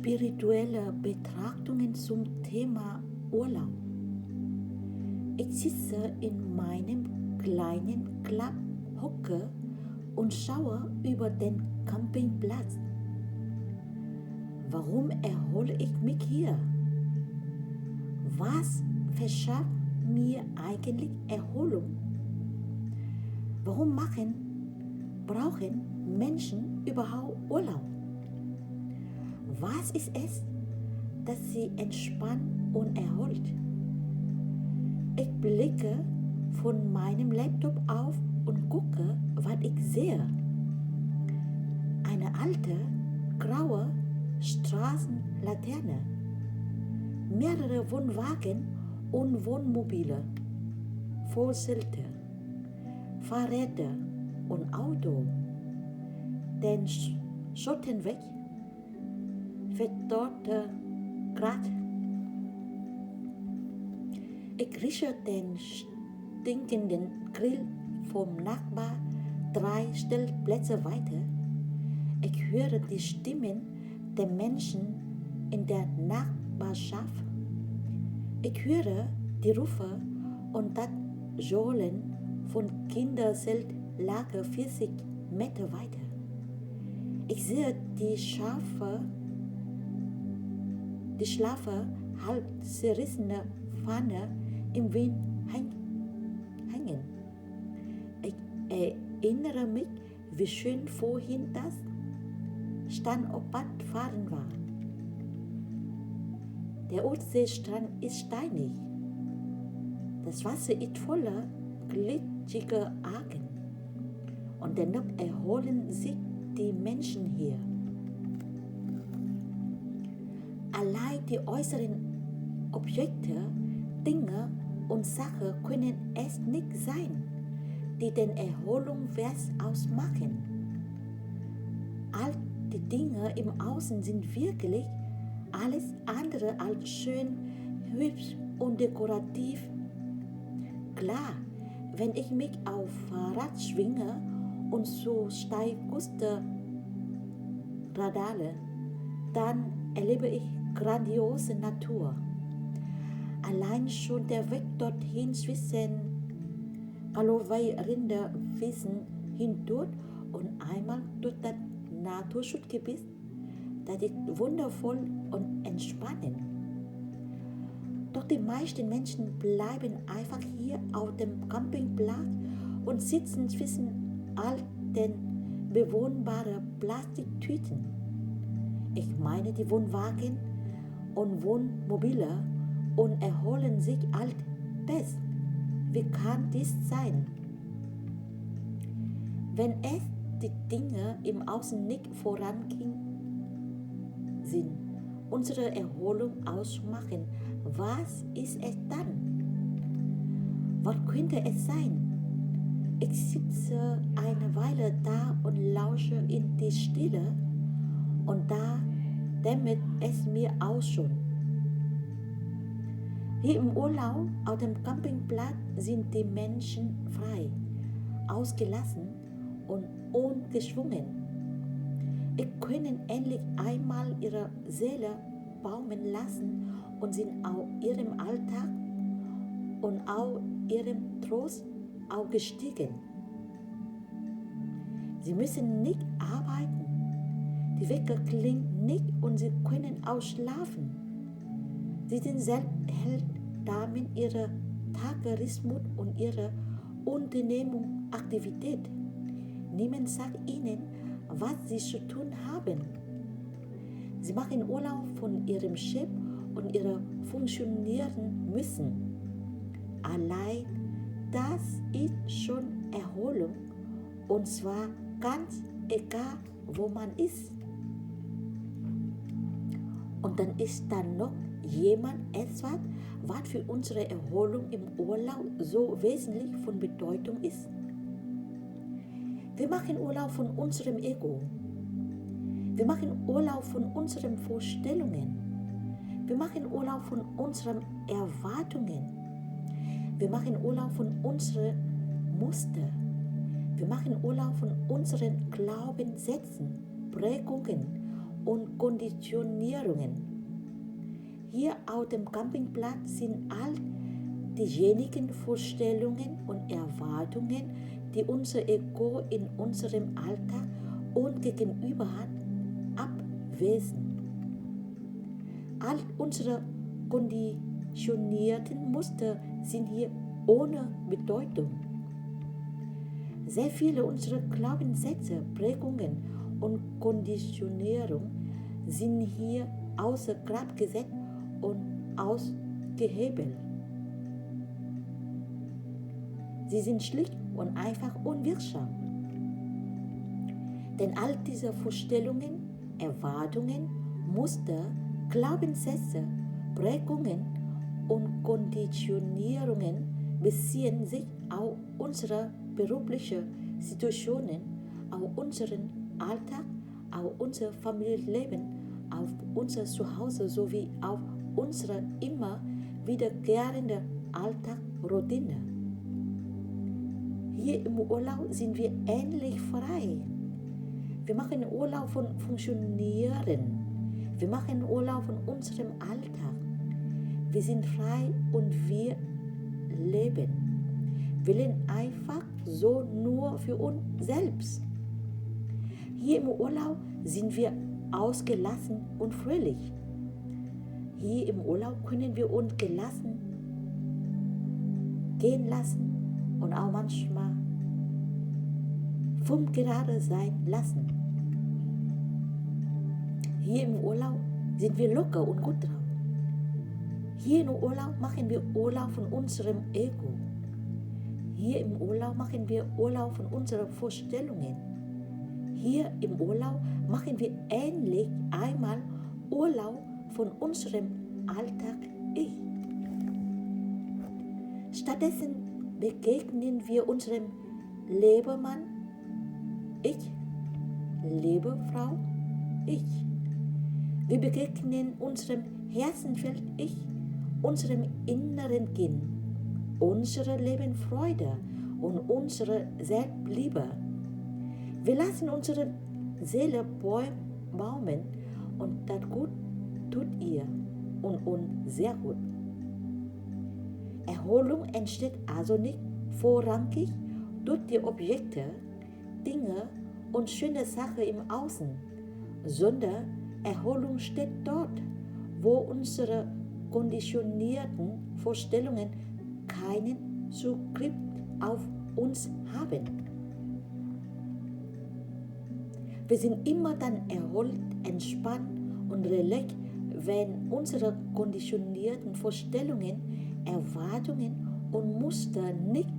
spirituelle Betrachtungen zum Thema Urlaub. Ich sitze in meinem kleinen Club, hocke und schaue über den Campingplatz. Warum erhole ich mich hier? Was verschafft mir eigentlich Erholung? Warum brauchen Menschen überhaupt Urlaub? Was ist es, das sie entspannt und erholt? Ich blicke von meinem Laptop auf und gucke, was ich sehe. Eine alte, graue Straßenlaterne, mehrere Wohnwagen und Wohnmobile, Vollzelte, Fahrräder und Auto, den Schottenweg verdorrte Grat. Ich rieche den stinkenden Grill vom Nachbar 3 Stellplätze weiter. Ich höre die Stimmen der Menschen in der Nachbarschaft. Ich höre die Rufe und das Johlen von Kinderzeltlager 40 Meter weiter. Ich sehe die schlaffe, halb zerrissene Fahne im Wind hängen. Ich erinnere mich, wie schön vorhin das Standobfahren war. Der Ostseestrand ist steinig. Das Wasser ist voller glitschiger Argen. Und dennoch erholen sich die Menschen hier. Allein die äußeren Objekte, Dinge und Sachen können es nicht sein, die den Erholungswert ausmachen. All die Dinge im Außen sind wirklich alles andere als schön, hübsch und dekorativ. Klar, wenn ich mich auf Fahrrad schwinge und so Steilküste radale, dann erlebe ich grandiose Natur. Allein schon der Weg dorthin zwischen Aloe-Rinderwiesen hindurch und einmal durch das Naturschutzgebiet, das ist wundervoll und entspannend. Doch die meisten Menschen bleiben einfach hier auf dem Campingplatz und sitzen zwischen all den bewohnbaren Plastiktüten. Ich meine die Wohnwagen und Wohnmobile und erholen sich alt best. Wie kann dies sein? Wenn es die Dinge im Außen nicht vorangehen sind, unsere Erholung ausmachen, was ist es dann? Was könnte es sein? Ich sitze eine Weile da und lausche in die Stille und da dämmert es mir auch schon. Hier im Urlaub auf dem Campingplatz sind die Menschen frei, ausgelassen und ungeschwungen. Sie können endlich einmal ihre Seele baumeln lassen und sind aus ihrem Alltag und aus ihrem Trost aufgestiegen. Sie müssen nicht arbeiten, die Wecker klingen nicht und sie können ausschlafen. Sie sind selbst Held damit ihrer Tagesrhythmus und ihrer Unternehmungsaktivität. Niemand sagt ihnen, was sie zu tun haben. Sie machen Urlaub von ihrem Chef und ihrer funktionieren müssen. Allein das ist schon Erholung, und zwar ganz egal, wo man ist. Und dann ist da noch jemand etwas, was für unsere Erholung im Urlaub so wesentlich von Bedeutung ist. Wir machen Urlaub von unserem Ego. Wir machen Urlaub von unseren Vorstellungen. Wir machen Urlaub von unseren Erwartungen. Wir machen Urlaub von unseren Mustern. Wir machen Urlaub von unseren Glaubenssätzen, Prägungen und Konditionierungen. Hier auf dem Campingplatz sind all diejenigen Vorstellungen und Erwartungen, die unser Ego in unserem Alltag und gegenüber hat, abwesend. All unsere konditionierten Muster sind hier ohne Bedeutung. Sehr viele unserer Glaubenssätze, Prägungen und Konditionierung sind hier außer Kraft gesetzt und ausgehebelt. Sie sind schlicht und einfach unwirksam. Denn all diese Vorstellungen, Erwartungen, Muster, Glaubenssätze, Prägungen und Konditionierungen beziehen sich auf unsere berufliche Situationen, auf unseren Alltag, auf unser Familienleben, auf unser Zuhause sowie auf unsere immer wiederkehrende Alltagsroutine. Hier im Urlaub sind wir endlich frei. Wir machen Urlaub von Funktionieren. Wir machen Urlaub von unserem Alltag. Wir sind frei und wir leben. Wir leben einfach so nur für uns selbst. Hier im Urlaub sind wir ausgelassen und fröhlich. Hier im Urlaub können wir uns gelassen gehen lassen und auch manchmal gerade sein lassen. Hier im Urlaub sind wir locker und gut drauf. Hier im Urlaub machen wir Urlaub von unserem Ego. Hier im Urlaub machen wir Urlaub von unseren Vorstellungen. Hier im Urlaub machen wir endlich einmal Urlaub von unserem Alltag-Ich. Stattdessen begegnen wir unserem Lebemann, Ich, Lebefrau, Ich. Wir begegnen unserem Herzenfeld, Ich, unserem inneren Kind, unserer Lebensfreude und unserer Selbstliebe. Wir lassen unsere Seele baumeln und das gut tut ihr und uns sehr gut. Erholung entsteht also nicht vorrangig durch die Objekte, Dinge und schöne Sachen im Außen, sondern Erholung steht dort, wo unsere konditionierten Vorstellungen keinen Zugriff auf uns haben. Wir sind immer dann erholt, entspannt und relaxed, wenn unsere konditionierten Vorstellungen, Erwartungen und Muster nicht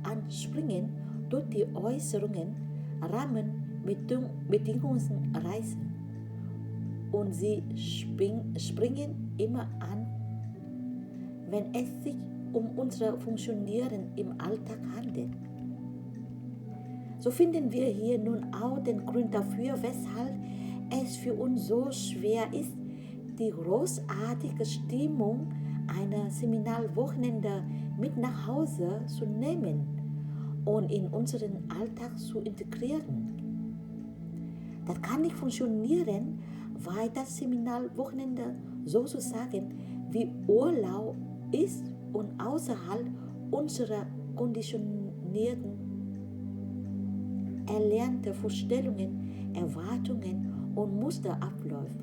anspringen durch die Äußerungen, Rahmenbedingungen reißen. Und sie springen immer an, wenn es sich um unser Funktionieren im Alltag handelt. So finden wir hier nun auch den Grund dafür, weshalb es für uns so schwer ist, die großartige Stimmung einer Seminarwochenende mit nach Hause zu nehmen und in unseren Alltag zu integrieren. Das kann nicht funktionieren, weil das Seminarwochenende sozusagen wie Urlaub ist und außerhalb unserer konditionierten, erlernten Vorstellungen, Erwartungen und Muster abläuft.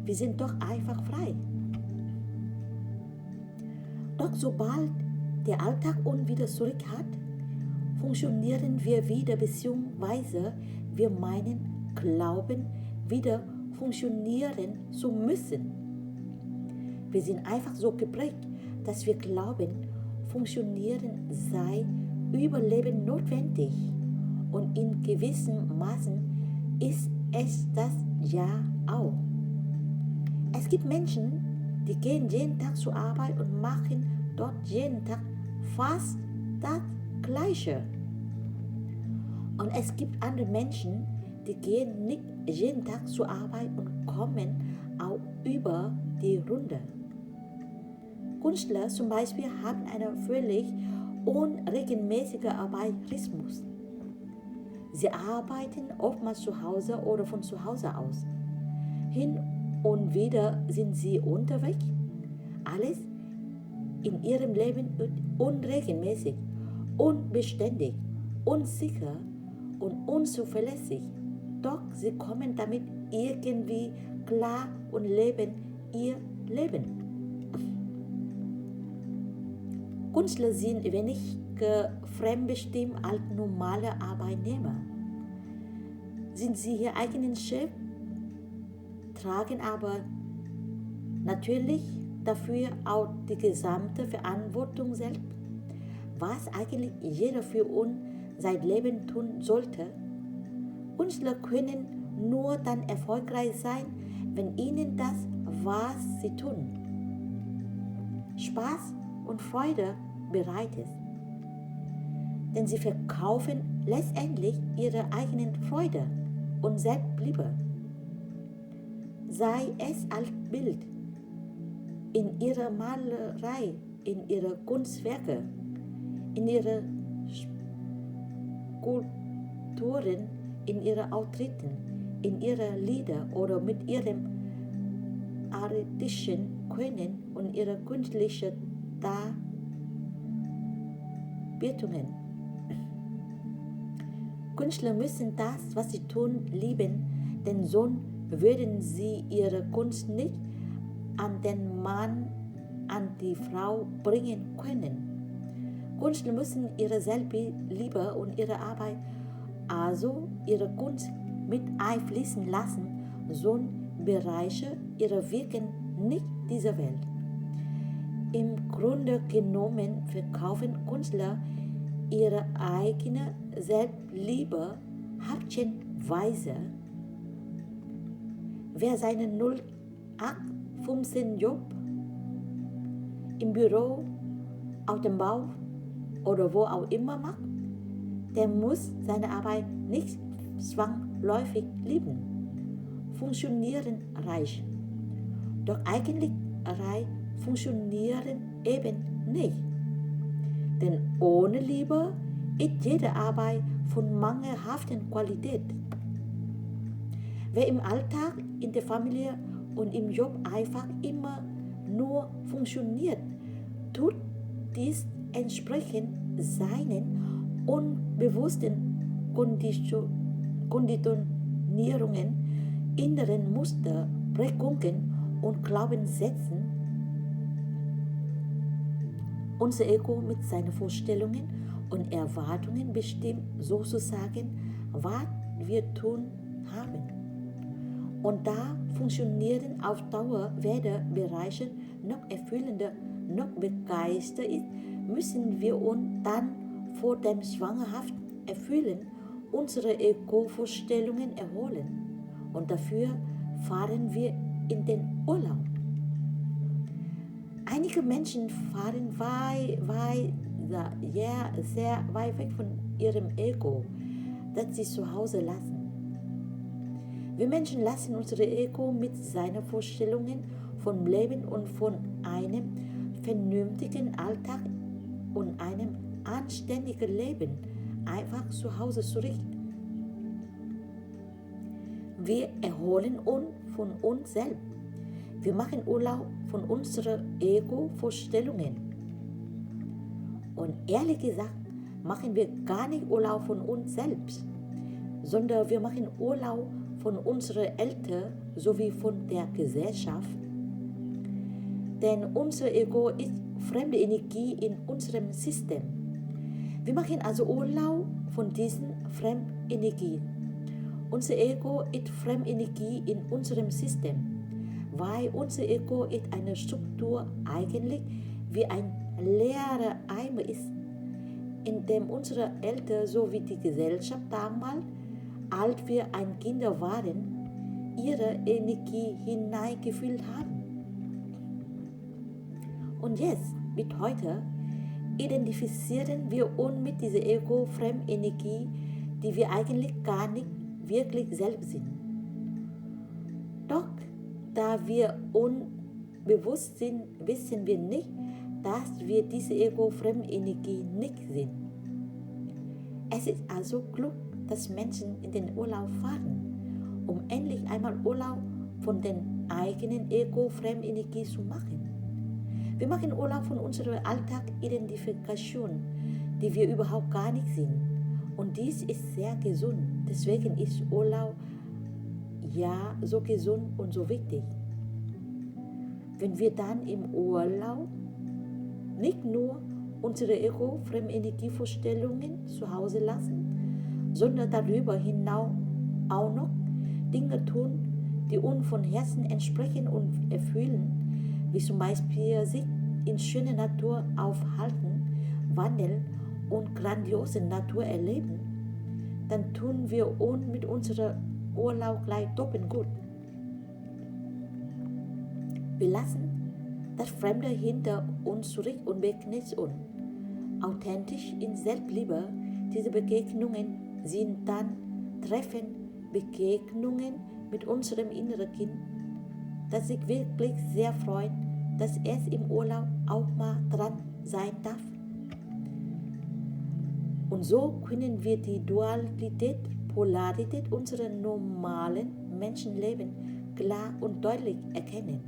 Wir sind doch einfach frei. Doch sobald der Alltag uns wieder zurück hat, funktionieren wir wieder bzw. wir meinen, glauben, wieder funktionieren zu müssen. Wir sind einfach so geprägt, dass wir glauben, funktionieren sei Überleben notwendig. Und in gewissem Maßen ist es das ja auch. Es gibt Menschen, die gehen jeden Tag zur Arbeit und machen dort jeden Tag fast das Gleiche. Und es gibt andere Menschen, die gehen nicht jeden Tag zur Arbeit und kommen auch über die Runde. Künstler zum Beispiel haben einen völlig unregelmäßigen Arbeitsrhythmus. Sie arbeiten oftmals zu Hause oder von zu Hause aus. Hin und wieder sind sie unterwegs. Alles in ihrem Leben wird unregelmäßig, unbeständig, unsicher und unzuverlässig. Doch sie kommen damit irgendwie klar und leben ihr Leben. Künstler sind wenig fremdbestimmt als normale Arbeitnehmer. Sind sie ihr eigenen Chef, tragen aber natürlich dafür auch die gesamte Verantwortung selbst, was eigentlich jeder für uns sein Leben tun sollte. Künstler können nur dann erfolgreich sein, wenn ihnen das, was sie tun, Spaß und Freude bereitet. Denn sie verkaufen letztendlich ihre eigenen Freude und Selbstliebe. Sei es als Bild, in ihrer Malerei, in ihre Kunstwerke, in ihre Skulpturen, in ihre Auftritten, in ihre Lieder oder mit ihrem artistischen Können und ihrer künstlichen Darbietungen. Künstler müssen das, was sie tun, lieben, denn sonst würden sie ihre Kunst nicht an den Mann, an die Frau bringen können. Künstler müssen ihre Selbstliebe und ihre Arbeit, also ihre Kunst, mit einfließen lassen, sonst bereichert ihre Wirken nicht diese Welt. Im Grunde genommen verkaufen Künstler ihre eigene Selbstliebe haftchenweise. Wer seinen 0815-Job im Büro, auf dem Bau oder wo auch immer macht, der muss seine Arbeit nicht zwangsläufig lieben. Funktionieren reicht. Doch eigentlich funktionieren eben nicht. Denn ohne Liebe ist jede Arbeit von mangelhafter Qualität. Wer im Alltag, in der Familie und im Job einfach immer nur funktioniert, tut dies entsprechend seinen unbewussten Konditionierungen, inneren Muster, Prägungen und Glaubenssätzen. Unser Ego mit seinen Vorstellungen und Erwartungen bestimmt sozusagen, was wir tun haben. Und da Funktionieren auf Dauer weder bereichernd noch erfüllender noch begeistert ist, müssen wir uns dann vor dem schwangerhaft Erfüllen unserer Ego-Vorstellungen erholen. Und dafür fahren wir in den Urlaub. Einige Menschen fahren sehr weit weg von ihrem Ego, das sie zu Hause lassen. Wir Menschen lassen unser Ego mit seinen Vorstellungen vom Leben und von einem vernünftigen Alltag und einem anständigen Leben einfach zu Hause zurück. Wir erholen uns von uns selbst. Wir machen Urlaub von unseren Ego-Vorstellungen. Und ehrlich gesagt, machen wir gar nicht Urlaub von uns selbst, sondern wir machen Urlaub von unseren Eltern sowie von der Gesellschaft. Denn unser Ego ist fremde Energie in unserem System. Wir machen also Urlaub von diesen Fremdenergien. Unser Ego ist Fremdenergie in unserem System, weil unser Ego ist eine Struktur eigentlich wie ein leerer Eimer ist, in dem unsere Eltern sowie die Gesellschaft damals, als wir ein Kinder waren, ihre Energie hineingefüllt haben. Und jetzt, mit heute, identifizieren wir uns mit dieser Ego-Fremdenergie, die wir eigentlich gar nicht wirklich selbst sind. Doch da wir unbewusst sind, wissen wir nicht, dass wir diese Ego-Fremdenergie nicht sind. Es ist also klug, dass Menschen in den Urlaub fahren, um endlich einmal Urlaub von den eigenen Ego-Fremdenergie zu machen. Wir machen Urlaub von unserer Alltag-Identifikation, die wir überhaupt gar nicht sind. Und dies ist sehr gesund. Deswegen ist Urlaub ja so gesund und so wichtig. Wenn wir dann im Urlaub nicht nur unsere Ego-Fremdenergie-Vorstellungen zu Hause lassen, sondern darüber hinaus auch noch Dinge tun, die uns von Herzen entsprechen und erfüllen, wie zum Beispiel sich in schöner Natur aufhalten, wandeln und grandiose Natur erleben, dann tun wir uns mit unserem Urlaub gleich doppelt gut. Wir lassen das Fremde hinter uns zurück und begegnen uns authentisch in Selbstliebe. Diese Begegnungen sind dann Begegnungen mit unserem inneren Kind, das sich wirklich sehr freut, dass es im Urlaub auch mal dran sein darf. Und so können wir die Dualität, Polarität unseres normalen Menschenlebens klar und deutlich erkennen.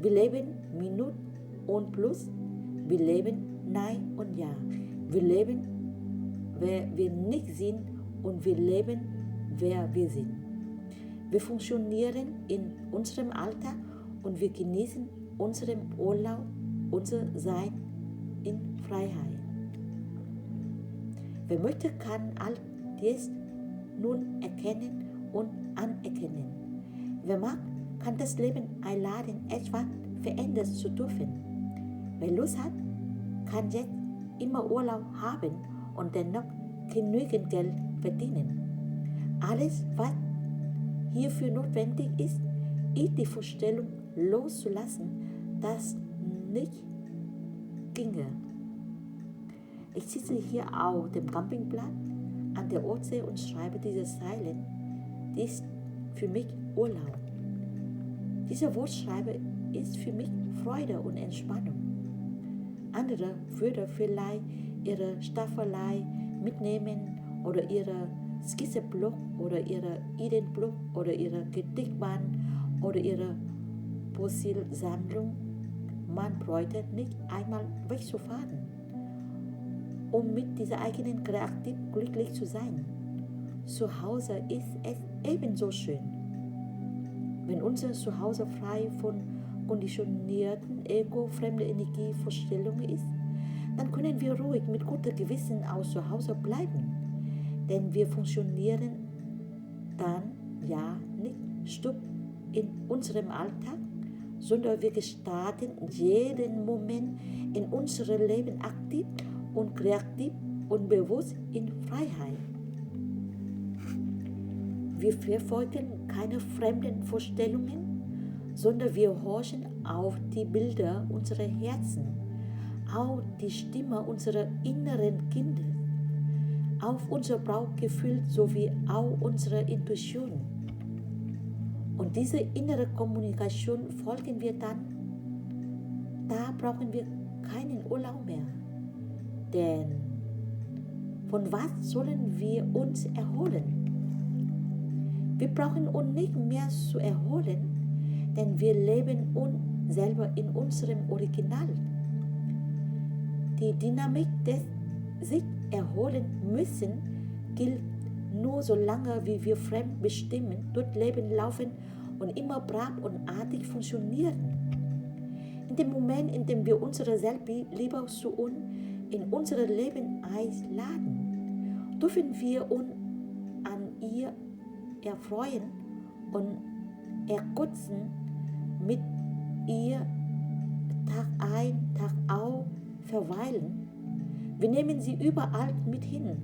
Wir leben Minus und Plus, wir leben Nein und Ja. Wir leben, wer wir nicht sind, und wir leben, wer wir sind. Wir funktionieren in unserem Alltag und wir genießen unseren Urlaub, unser Sein in Freiheit. Wer möchte, kann all dies nun erkennen und anerkennen. Wer mag, kann das Leben einladen, etwas verändern zu dürfen. Wer Lust hat, kann jetzt immer Urlaub haben und dennoch genügend Geld verdienen. Alles, was hierfür notwendig ist die Vorstellung loszulassen, dass nicht ginge. Ich sitze hier auf dem Campingplatz an der Ostsee und schreibe diese Zeilen. Dies ist für mich Urlaub. Diese Wortschreibe ist für mich Freude und Entspannung. Andere würden vielleicht ihre Staffelei mitnehmen oder ihre Skizzenblock oder ihre Ideenblock oder ihre Gedichtband oder ihre Fossilsammlung. Man bräuchte nicht einmal wegzufahren, um mit dieser eigenen Kreativ glücklich zu sein. Zu Hause ist es ebenso schön. Wenn unser Zuhause frei von konditionierten Ego-fremde Energievorstellungen ist, dann können wir ruhig mit gutem Gewissen auch zu Hause bleiben. Denn wir funktionieren dann ja nicht stumpf in unserem Alltag, sondern wir gestalten jeden Moment in unserem Leben aktiv und kreativ und bewusst in Freiheit. Wir verfolgen keine fremden Vorstellungen, sondern wir horchen auf die Bilder unserer Herzen, auf die Stimme unserer inneren Kinder, auf unser Bauchgefühl sowie auf unsere Intuition. Und diese innere Kommunikation folgen wir dann. Da brauchen wir keinen Urlaub mehr. Denn von was sollen wir uns erholen? Wir brauchen uns nicht mehr zu erholen, denn wir leben uns selber in unserem Original. Die Dynamik des sich erholen müssen gilt nur so lange, wie wir fremdbestimmt durch Leben laufen und immer brav und artig funktionieren. In dem Moment, in dem wir unsere Selbstliebe zu uns in unser Leben einladen, dürfen wir uns an ihr erfreuen und ergötzen, mit ihr Tag ein, Tag aus verweilen. Wir nehmen sie überall mit hin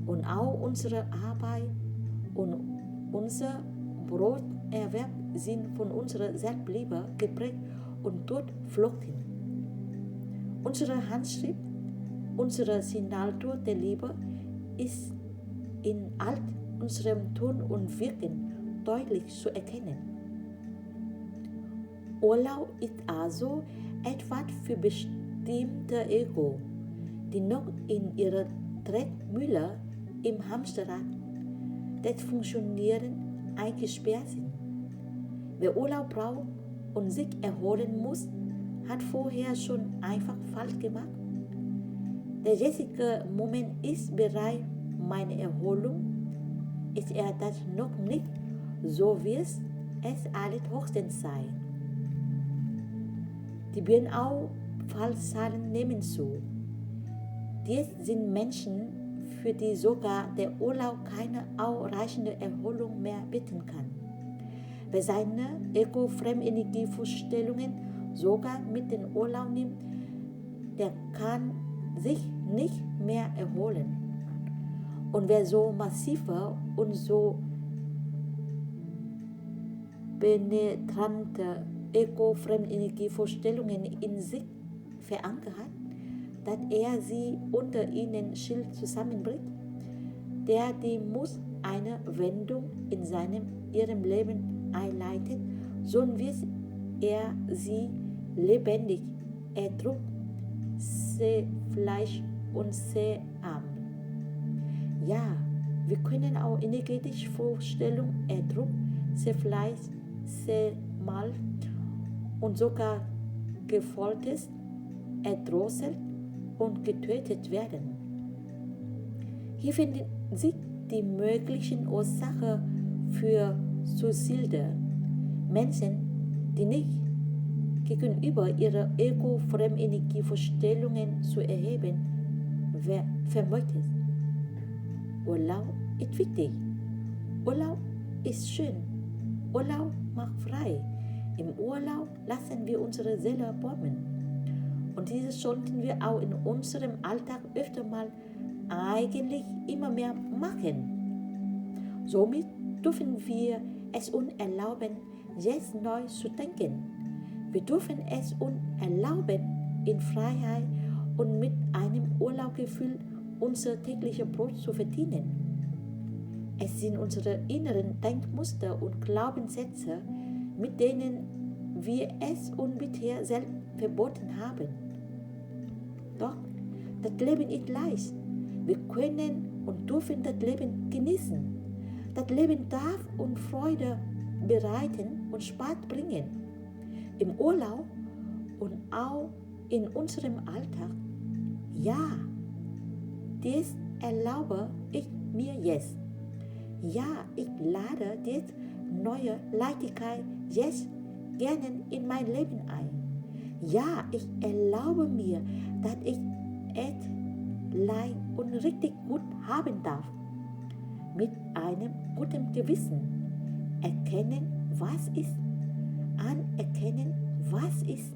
und auch unsere Arbeit und unser Broterwerb sind von unserer Selbstliebe geprägt und dort flochten. Unsere Handschrift, unsere Signatur der Liebe ist in all unserem Tun und Wirken deutlich zu erkennen. Urlaub ist also etwas für bestimmte Ego, die noch in ihrer Tretmühle im Hamsterrad des Funktionieren eingesperrt sind. Wer Urlaub braucht und sich erholen muss, hat vorher schon einfach falsch gemacht. Der jetzige Moment ist bereit, meine Erholung. Ist er das noch nicht, so wird es allerhöchstens sein. Die Burnout-Fallzahlen nehmen zu. Dies sind Menschen, für die sogar der Urlaub keine ausreichende Erholung mehr bieten kann. Wer seine Ego-Fremdenergievorstellungen sogar mit dem Urlaub nimmt, der kann sich nicht mehr erholen. Und wer so massive und so penetrante Ego-Fremdenergievorstellungen in sich verankert hat, dass er sie unter ihnen Schild zusammenbricht, die muss eine Wendung in ihrem Leben einleiten, sonst wird er sie lebendig erdrückt, sehr Fleisch und sehr arm. Ja, wir können auch energetische Vorstellungen erdrückt, sehr Fleisch, sehr mal und sogar gefoltert, erdrosselt und getötet werden. Hier finden sich die möglichen Ursachen für Suizide. Menschen, die nicht gegenüber ihrer Ego-Fremdenergievorstellungen zu erheben vermöchten. Urlaub ist wichtig. Urlaub ist schön. Urlaub macht frei. Im Urlaub lassen wir unsere Seele bäumen. Und dieses sollten wir auch in unserem Alltag öfter mal eigentlich immer mehr machen. Somit dürfen wir es uns erlauben, jetzt neu zu denken. Wir dürfen es uns erlauben, in Freiheit und mit einem Urlaubgefühl unser tägliches Brot zu verdienen. Es sind unsere inneren Denkmuster und Glaubenssätze, mit denen wir es uns bisher selbst verboten haben. Doch das Leben ist leicht. Wir können und dürfen das Leben genießen. Das Leben darf uns Freude bereiten und Spaß bringen. Im Urlaub und auch in unserem Alltag. Ja, dies erlaube ich mir jetzt. Ja, ich lade diese neue Leichtigkeit jetzt gerne in mein Leben ein. Ja, ich erlaube mir, dass ich es leicht und richtig gut haben darf. Mit einem guten Gewissen. Erkennen, was ist. Anerkennen, was ist.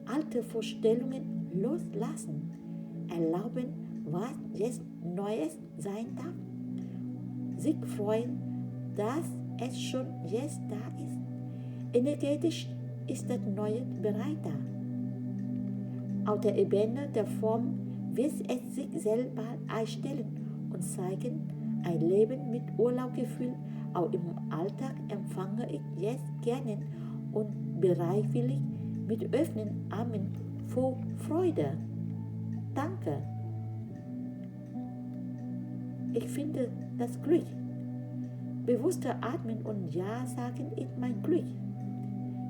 Alte Vorstellungen loslassen. Erlauben, was jetzt Neues sein darf. Sich freuen, dass es schon jetzt da ist. Energetisch ist das Neue bereit da. Auf der Ebene der Form wird es sich selber einstellen und zeigen, ein Leben mit Urlaubgefühl auch im Alltag empfange ich jetzt gerne und bereitwillig mit offenen Armen vor Freude. Danke. Ich finde das Glück. Bewusster atmen und Ja sagen ist mein Glück.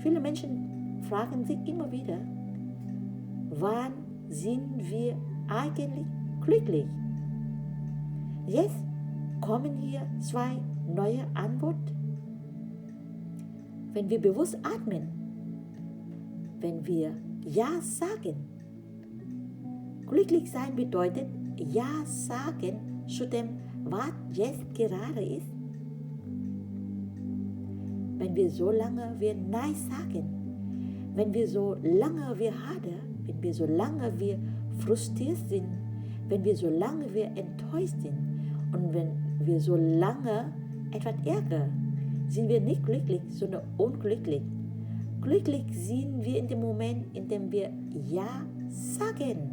Viele Menschen fragen sich immer wieder, wann sind wir eigentlich glücklich? Jetzt kommen hier 2 neue Antworten. Wenn wir bewusst atmen, wenn wir Ja sagen. Glücklich sein bedeutet Ja sagen zu dem, was jetzt gerade ist. Wenn wir so lange wir Nein sagen, wenn wir so lange wir hadern, wenn wir so lange wir frustriert sind, wenn wir so lange wir enttäuscht sind und wenn wir so lange etwas ärgern, sind wir nicht glücklich, sondern unglücklich. Glücklich sind wir in dem Moment, in dem wir Ja sagen.